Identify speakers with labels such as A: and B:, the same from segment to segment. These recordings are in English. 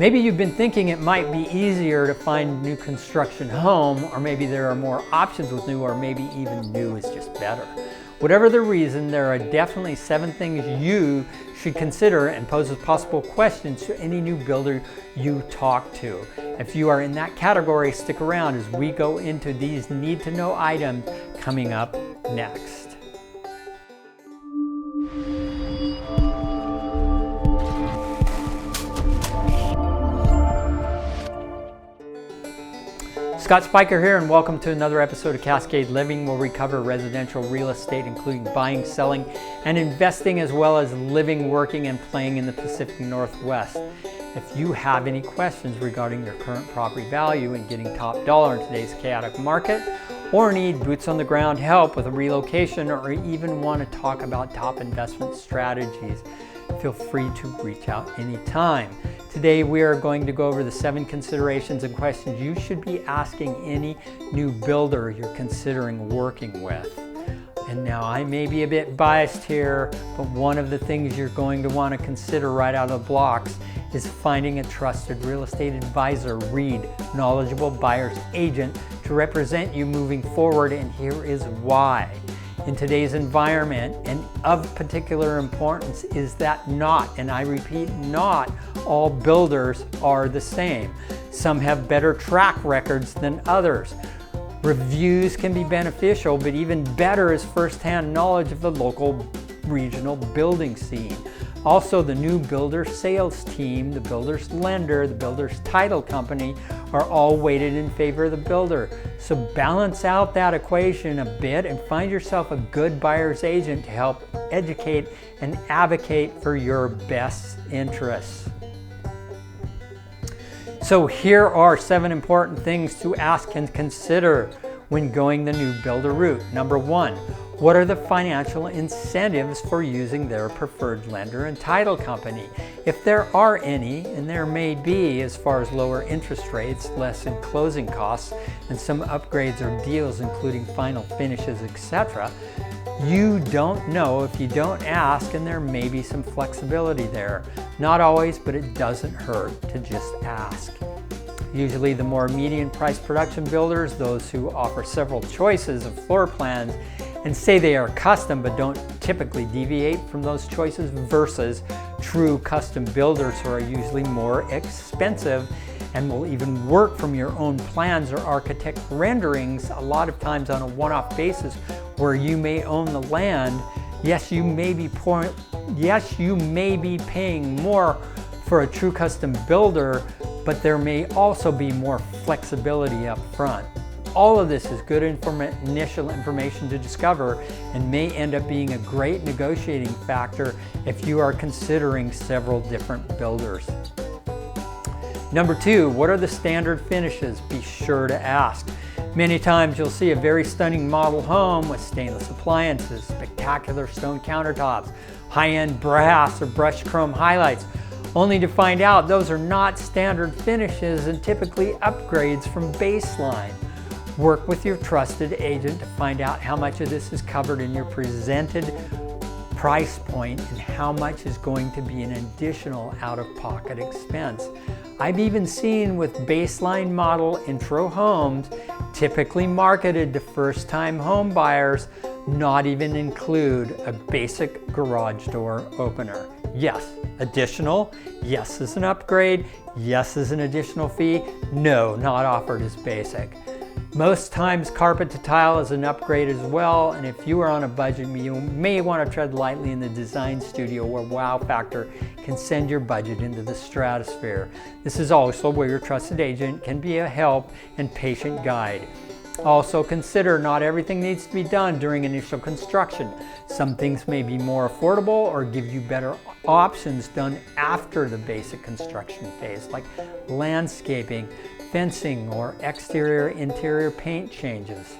A: Maybe you've been thinking it might be easier to find a new construction home, or maybe there are more options with new, or maybe even new is just better. Whatever the reason, there are definitely 7 things you should consider and pose as possible questions to any new builder you talk to. If you are in that category, stick around as we go into these need-to-know items coming up next. Scott Spiker here, and welcome to another episode of Cascade Living, where we cover residential real estate, including buying, selling, and investing, as well as living, working, and playing in the Pacific Northwest. If you have any questions regarding your current property value and getting top dollar in today's chaotic market, or need boots on the ground help with a relocation, or even want to talk about top investment strategies, feel free to reach out anytime. Today we are going to go over the 7 considerations and questions you should be asking any new builder you're considering working with. And now I may be a bit biased here, but one of the things you're going to want to consider right out of the blocks is finding a trusted real estate advisor, knowledgeable buyer's agent to represent you moving forward, and here is why. In today's environment, and of particular importance, is that not, and I repeat, not all builders are the same. Some have better track records than others. Reviews can be beneficial, but even better is firsthand knowledge of the local regional building scene. Also, the new builder sales team, the builder's lender, the builder's title company are all weighted in favor of the builder. So balance out that equation a bit and find yourself a good buyer's agent to help educate and advocate for your best interests. So here are 7 important things to ask and consider when going the new builder route. Number 1, what are the financial incentives for using their preferred lender and title company? If there are any, and there may be, as far as lower interest rates, less in closing costs, and some upgrades or deals including final finishes, etc., you don't know if you don't ask, and there may be some flexibility there. Not always, but it doesn't hurt to just ask. Usually the more median price production builders, those who offer several choices of floor plans and say they are custom but don't typically deviate from those choices, versus true custom builders who are usually more expensive and will even work from your own plans or architect renderings, a lot of times on a one-off basis where you may own the land. Yes, you may be paying more for a true custom builder, but there may also be more flexibility up front. All of this is good initial information to discover and may end up being a great negotiating factor if you are considering several different builders. Number 2, what are the standard finishes? Be sure to ask. Many times you'll see a very stunning model home with stainless appliances, spectacular stone countertops, high-end brass or brushed chrome highlights, only to find out those are not standard finishes and typically upgrades from baseline. Work with your trusted agent to find out how much of this is covered in your presented price point and how much is going to be an additional out-of-pocket expense. I've even seen with baseline model intro homes, typically marketed to first-time home buyers, not even include a basic garage door opener. Yes, additional. Yes, as an upgrade. Yes, as an additional fee. No, not offered as basic. Most times carpet to tile is an upgrade as well, and if you are on a budget, you may want to tread lightly in the design studio where wow factor can send your budget into the stratosphere. This is also where your trusted agent can be a help and patient guide. Also consider not everything needs to be done during initial construction. Some things may be more affordable or give you better options done after the basic construction phase, like landscaping, fencing, or exterior-interior paint changes.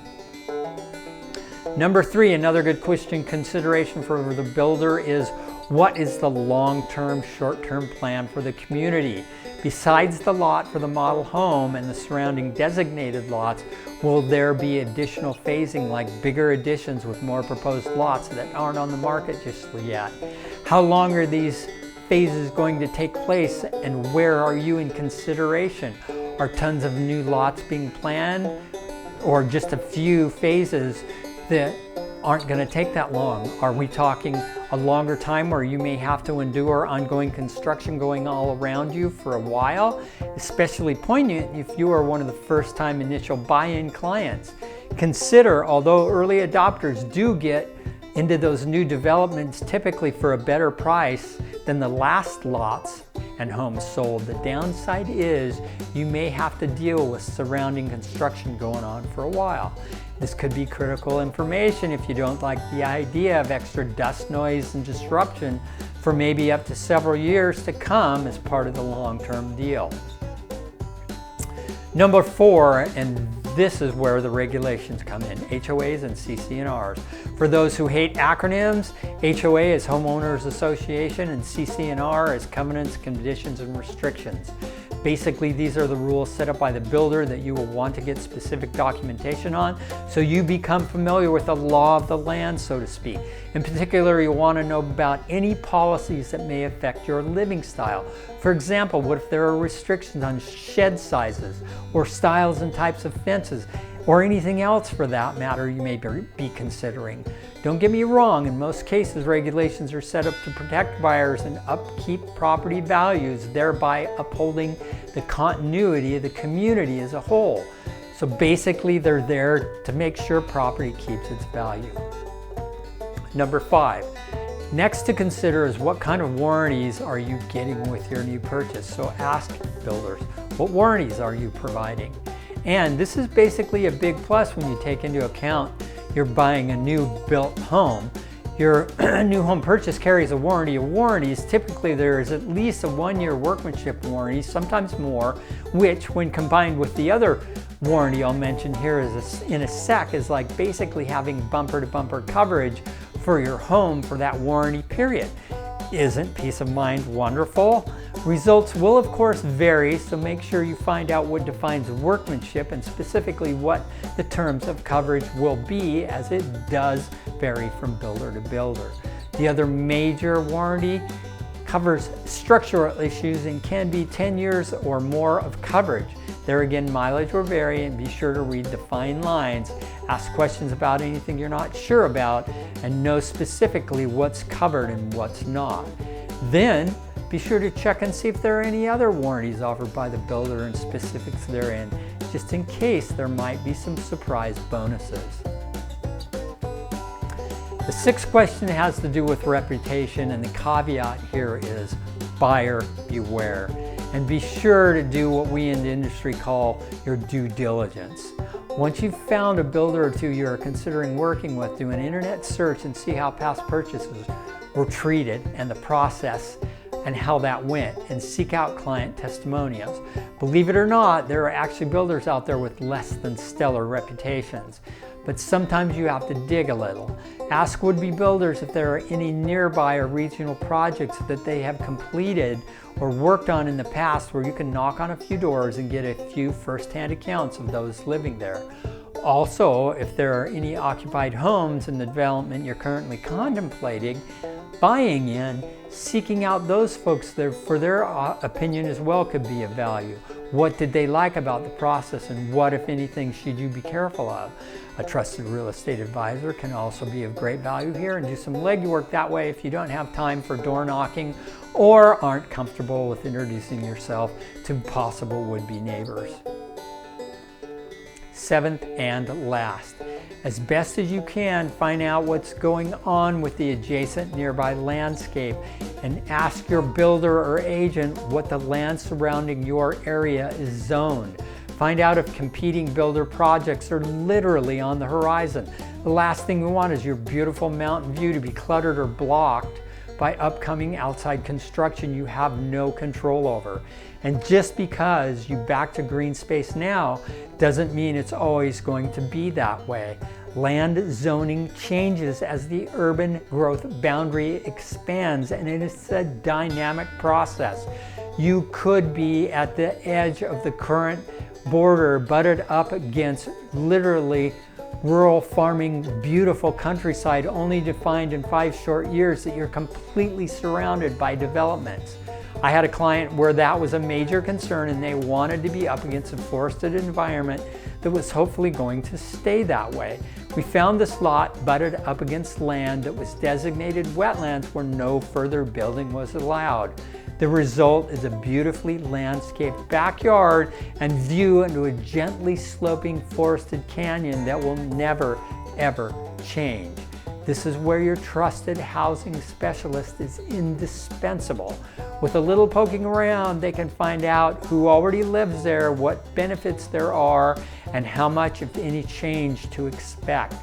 A: Number 3, another good question consideration for the builder is, what is the long-term, short-term plan for the community? Besides the lot for the model home and the surrounding designated lots, will there be additional phasing, like bigger additions with more proposed lots that aren't on the market just yet? How long are these phase is going to take place and where are you in consideration? Are tons of new lots being planned or just a few phases that aren't going to take that long? Are we talking a longer time where you may have to endure ongoing construction going all around you for a while? Especially poignant if you are one of the first-time initial buy-in clients. Consider, although early adopters do get into those new developments typically for a better price than the last lots and homes sold, the downside is you may have to deal with surrounding construction going on for a while. This could be critical information if you don't like the idea of extra dust, noise, and disruption for maybe up to several years to come as part of the long-term deal. Number 4, and this is where the regulations come in, HOAs and CC&Rs. For those who hate acronyms, HOA is Homeowners Association and CC&R is Covenants, Conditions, and Restrictions. Basically, these are the rules set up by the builder that you will want to get specific documentation on, so you become familiar with the law of the land, so to speak. In particular, you'll want to know about any policies that may affect your living style. For example, what if there are restrictions on shed sizes or styles and types of fences, or anything else for that matter you may be considering. Don't get me wrong, in most cases regulations are set up to protect buyers and upkeep property values, thereby upholding the continuity of the community as a whole. So basically they're there to make sure property keeps its value. Number 5. Next to consider is what kind of warranties are you getting with your new purchase. So ask builders, what warranties are you providing? And this is basically a big plus when you take into account you're buying a new built home. Your new home purchase carries a warranty of warranties. Typically there is at least a 1-year workmanship warranty, sometimes more, which when combined with the other warranty I'll mention here in a sec is like basically having bumper to bumper coverage for your home for that warranty period. Isn't peace of mind wonderful? Results will of course vary, so make sure you find out what defines workmanship and specifically what the terms of coverage will be, as it does vary from builder to builder. The other major warranty covers structural issues and can be 10 years or more of coverage. There again, mileage will vary, and be sure to read the fine lines, ask questions about anything you're not sure about, and know specifically what's covered and what's not. Then, be sure to check and see if there are any other warranties offered by the builder and specifics therein, just in case there might be some surprise bonuses. The 6th question has to do with reputation, and the caveat here is buyer beware. And be sure to do what we in the industry call your due diligence. Once you've found a builder or two you're considering working with, do an internet search and see how past purchases were treated and the process and how that went, and seek out client testimonials. Believe it or not, there are actually builders out there with less than stellar reputations, but sometimes you have to dig a little. Ask would-be builders if there are any nearby or regional projects that they have completed or worked on in the past where you can knock on a few doors and get a few first-hand accounts of those living there. Also, if there are any occupied homes in the development you're currently contemplating buying in, seeking out those folks there for their opinion as well could be of value. What did they like about the process, and what, if anything, should you be careful of? A trusted real estate advisor can also be of great value here, and do some legwork that way if you don't have time for door knocking or aren't comfortable with introducing yourself to possible would-be neighbors. 7th and last, as best as you can, find out what's going on with the adjacent nearby landscape and ask your builder or agent what the land surrounding your area is zoned. Find out if competing builder projects are literally on the horizon. The last thing we want is your beautiful mountain view to be cluttered or blocked by upcoming outside construction you have no control over. And just because you back to green space now doesn't mean it's always going to be that way. Land zoning changes as the urban growth boundary expands, and it is a dynamic process. You could be at the edge of the current border, butted up against literally rural farming, beautiful countryside, only to find in 5 short years that you're completely surrounded by developments. I had a client where that was a major concern and they wanted to be up against a forested environment that was hopefully going to stay that way. We found this lot butted up against land that was designated wetlands where no further building was allowed. The result is a beautifully landscaped backyard and view into a gently sloping forested canyon that will never, ever change. This is where your trusted housing specialist is indispensable. With a little poking around, they can find out who already lives there, what benefits there are, and how much, if any, change to expect.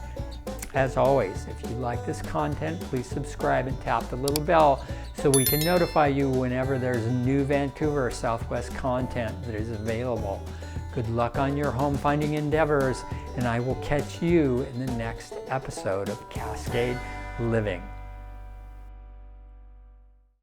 A: As always, if you like this content, please subscribe and tap the little bell so we can notify you whenever there's new Vancouver or Southwest content that is available. Good luck on your home finding endeavors, and I will catch you in the next episode of Cascade Living.